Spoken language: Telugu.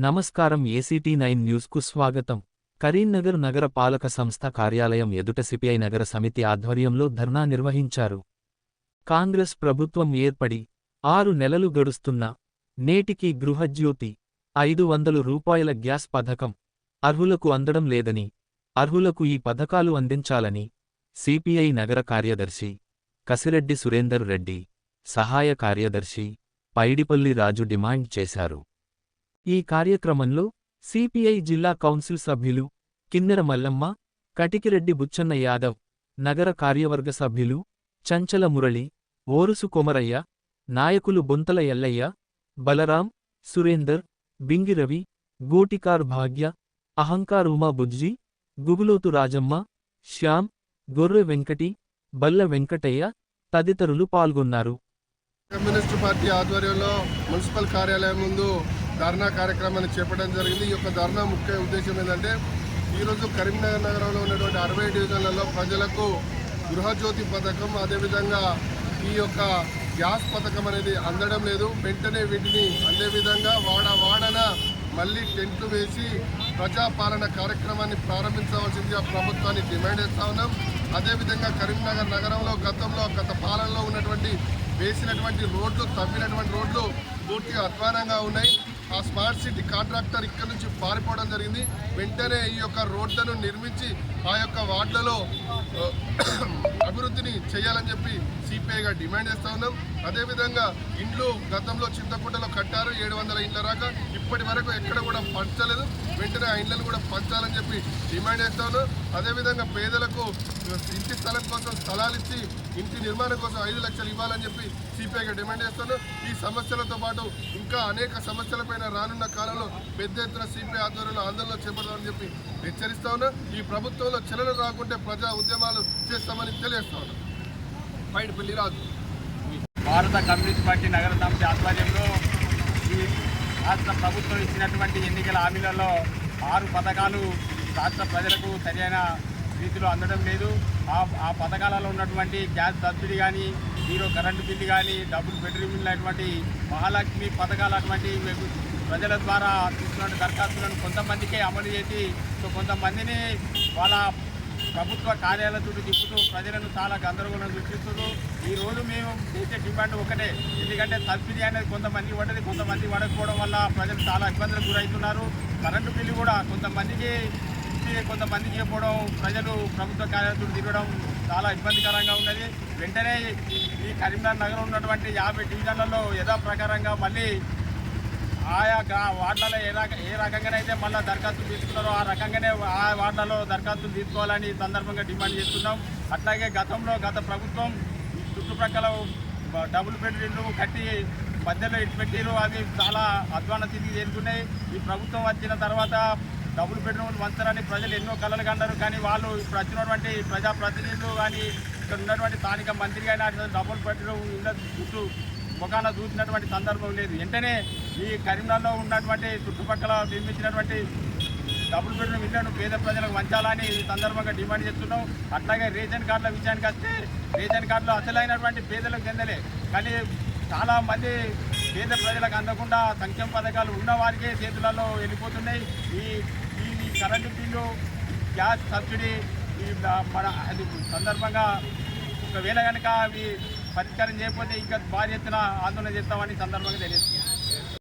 నమస్కారం ACT9 న్యూస్కు స్వాగతం. కరీంనగర్ నగర పాలక సంస్థ కార్యాలయం ఎదుట సిపిఐ నగర సమితి ఆధ్వర్యంలో ధర్నా నిర్వహించారు. కాంగ్రెస్ ప్రభుత్వం ఏర్పడి 6 నెలలు గడుస్తున్నా నేటికీ గృహజ్యోతి, 500 రూపాయల గ్యాస్ పథకం అర్హులకు అందడం లేదని, అర్హులకు ఈ పథకాలు అందించాలని సిపిఐ నగర కార్యదర్శి కసిరెడ్డి సురేందర్ రెడ్డి, సహాయ కార్యదర్శి పైడిపల్లి రాజు డిమాండ్ చేశారు. ఈ కార్యక్రమంలో సిపిఐ జిల్లా కౌన్సిల్ సభ్యులు కిన్నెర మల్లమ్మ, కటికిరెడ్డి బుచ్చన్న యాదవ్, నగర కార్యవర్గ సభ్యులు చంచల మురళి, ఓరుసు కొమరయ్య, నాయకులు బొంతల ఎల్లయ్య, బలరాం, సురేందర్, బింగిరవి, గూటికార్ భాగ్య, అహంకార్ ఉమా బుజ్జి, గుగులోతు రాజమ్మ, శ్యామ్, గొర్రె వెంకటి, బల్ల వెంకటయ్య తదితరులు పాల్గొన్నారు. కమ్యూనిస్టు పార్టీ ఆధ్వర్యంలో మున్సిపల్ కార్యాలయం ముందు ధర్నా కార్యక్రమాన్ని చేపట్టడం జరిగింది. ఈ యొక్క ధర్నా ముఖ్య ఉద్దేశం ఏంటంటే, ఈరోజు కరీంనగర్ నగరంలో ఉన్నటువంటి 60 డివిజన్లలో ప్రజలకు గృహజ్యోతి పథకం, అదేవిధంగా ఈ యొక్క గ్యాస్ పథకం అనేది అందడం లేదు. వెంటనే వీటిని అందే విధంగా వాడన మళ్ళీ టెంట్లు వేసి ప్రజాపాలన కార్యక్రమాన్ని ప్రారంభించవలసిందిగా ప్రభుత్వాన్ని డిమాండ్ చేస్తా ఉన్నాం. అదేవిధంగా కరీంనగర్ నగరంలో గత పాలనలో ఉన్నటువంటి వేసినటువంటి రోడ్లు, తవ్వినటువంటి రోడ్లు పూర్తిగా అధ్వానంగా ఉన్నాయి. ఆ స్మార్ట్ సిటీ కాంట్రాక్టర్ ఇక్కడ నుంచి పారిపోవడం జరిగింది. వెంటనే ఈ యొక్క రోడ్లను నిర్మించి ఆ యొక్క వార్డులలో అభివృద్ధిని చేయాలని చెప్పి సిపిఐగా డిమాండ్ చేస్తూ ఉన్నాం. అదేవిధంగా ఇండ్లు గతంలో చింతకుంటలో కట్టారు, 700 ఇండ్ల రాక ఇప్పటి వరకు ఎక్కడ కూడా పంచలేదు. వెంటనే ఆ ఇండ్లను కూడా పంచాలని చెప్పి డిమాండ్ చేస్తూ ఉన్నాం. అదేవిధంగా పేదలకు ఇంటి స్థలం కోసం స్థలాలు ఇచ్చి ఇంటి నిర్మాణం కోసం 5 లక్షలు ఇవ్వాలని చెప్పి సిపిఐగా డిమాండ్ చేస్తున్నాం. ఈ సమస్యలతో పాటు ఇంకా అనేక సమస్యలపైన రానున్న కాలంలో పెద్ద ఎత్తున సిపిఐ ఆధ్వర్యంలో ఆందోళన చేపడతామని చెప్పి హెచ్చరిస్తా ఉన్నా. ఈ ప్రభుత్వంలో చలన రాకుంటే ప్రజా ఉద్యమాలు చేస్తామని తెలియజేస్తా ఉన్నాం. పైడిపల్లి రాజు. భారత కమ్యూనిస్ట్ పార్టీ నగర సమితి ఆధ్వర్యంలో ఈ రాష్ట్ర ప్రభుత్వం ఇచ్చినటువంటి ఎన్నికల హామీలలో 6 పథకాలు రాష్ట్ర ప్రజలకు సరైన రీతిలో అందడం లేదు. ఆ పథకాలలో ఉన్నటువంటి గ్యాస్ సబ్సిడీ కానీ, జీరో కరెంటు బిల్లు కానీ, డబుల్ బెడ్రూమ్ అటువంటి మహాలక్ష్మి పథకాలు అటువంటి ప్రజల ద్వారా తీసుకున్న దరఖాస్తులను కొంతమందికే అమలు చేసి కొంతమందిని వాళ్ళ ప్రభుత్వ కార్యాలయాల చుట్టూ తిప్పుతూ ప్రజలను చాలా గందరగోళం సృష్టిస్తున్నారు. ఈరోజు మేము చేసే డిమాండ్ ఒకటే, ఎందుకంటే సబ్సిడీ అనేది కొంతమంది పడ్డది, కొంతమంది పడకపోవడం వల్ల ప్రజలు చాలా ఇబ్బందులకు గురవుతున్నారు. కరెంటు బిల్లు కూడా కొంతమందికి కొంతమందికి చెప్పడం, ప్రజలు ప్రభుత్వ కార్యాలయాలు తిరగడం చాలా ఇబ్బందికరంగా ఉన్నది. వెంటనే ఈ కరీంనగర్ నగరం ఉన్నటువంటి 50 డివిజన్లలో యథాప్రకారంగా మళ్ళీ ఆయా వార్డులలో ఏ రకంగానైతే మళ్ళీ దరఖాస్తులు తీసుకున్నారో ఆ రకంగానే ఆ వార్డులలో దరఖాస్తులు తీసుకోవాలని సందర్భంగా డిమాండ్ చేస్తున్నాం. అట్లాగే గత ప్రభుత్వం చుట్టుప్రక్కల డబుల్ బెడ్రూమ్లు కట్టి మధ్యలో ఇటుపెట్టారు, అవి చాలా అధ్వాన స్థితికి చేరుకున్నాయి. ఈ ప్రభుత్వం వచ్చిన తర్వాత డబుల్ బెడ్రూమ్లు వంచరని ప్రజలు ఎన్నో కలలు కన్నారు. కానీ వాళ్ళు ఇప్పుడు వచ్చినటువంటి ప్రజాప్రతినిధులు కానీ, ఇక్కడ ఉన్నటువంటి స్థానిక మంత్రి కానీ డబుల్ బెడ్రూమ్ ఇళ్ళ చుట్టూ ముఖాన చూసినటువంటి సందర్భం లేదు. వెంటనే ఈ కరీంనగర్లో ఉన్నటువంటి చుట్టుపక్కల నిర్మించినటువంటి డబుల్ బెడ్రూమ్ ఇళ్లను పేద ప్రజలకు వంచాలని ఈ సందర్భంగా డిమాండ్ చేస్తున్నాం. అట్లాగే రేషన్ కార్డుల విషయానికి వస్తే, రేషన్ కార్డులు అసలైనటువంటి పేదలకు చెందలే, కానీ చాలామంది పేద ప్రజలకు అందకుండా సంక్షేమ పథకాలు ఉన్న వారికే చేతులలో వెళ్ళిపోతున్నాయి. ఈ కరెంటు బిల్లు, గ్యాస్ సబ్సిడీ అది సందర్భంగా ఒకవేళ కనుక అవి పరిష్కారం చేయకపోతే ఇంకా భారీ ఎత్తున ఆందోళన చేస్తామని సందర్భంగా తెలియజేస్తున్నాం.